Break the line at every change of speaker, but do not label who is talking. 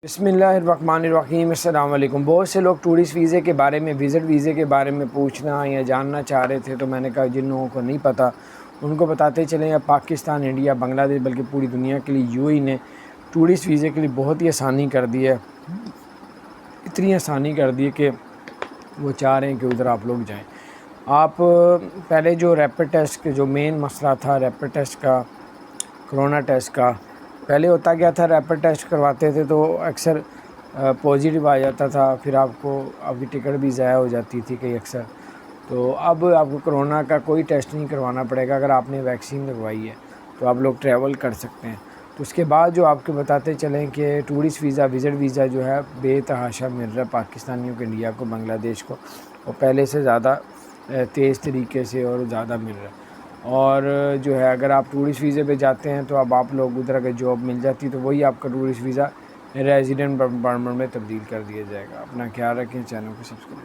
بسم اللہ الرحمن الرحیم۔ السلام علیکم۔ بہت سے لوگ ٹورسٹ ویزے کے بارے میں، وزٹ ویزے کے بارے میں پوچھنا یا جاننا چاہ رہے تھے، تو میں نے کہا جن لوگوں کو نہیں پتہ ان کو بتاتے چلیں۔ اب پاکستان، انڈیا، بنگلہ دیش بلکہ پوری دنیا کے لیے یو اے نے ٹورسٹ ویزے کے لیے بہت ہی آسانی کر دی ہے، اتنی آسانی کر دی ہے کہ وہ چاہ رہے ہیں کہ ادھر آپ لوگ جائیں۔ آپ پہلے جو ریپڈ ٹیسٹ کے جو مین مسئلہ تھا ریپڈ ٹیسٹ کا، کرونا ٹیسٹ کا، پہلے ہوتا کیا تھا، ریپڈ ٹیسٹ کرواتے تھے تو اکثر پازیٹیو آ جاتا تھا، پھر آپ کی ٹکٹ بھی ضائع ہو جاتی تھی کئی اکثر۔ تو اب آپ کو کرونا کا کوئی ٹیسٹ نہیں کروانا پڑے گا، اگر آپ نے ویکسین لگوائی ہے تو آپ لوگ ٹریول کر سکتے ہیں۔ تو اس کے بعد جو آپ کو بتاتے چلیں کہ ٹورسٹ ویزا، وزٹ ویزا جو ہے بے تحاشا مل رہا ہے پاکستانیوں کو، انڈیا کو، بنگلہ دیش کو، اور پہلے سے زیادہ تیز طریقے سے اور زیادہ مل رہا ہے۔ اور جو ہے اگر آپ ٹورسٹ ویزے پہ جاتے ہیں تو اب آپ لوگ ادھر اگر جاب مل جاتی تو وہی آپ کا ٹورسٹ ویزا ریزیڈنٹ پرمٹ میں تبدیل کر دیا جائے گا۔ اپنا خیال رکھیں، چینل کو سبسکرائب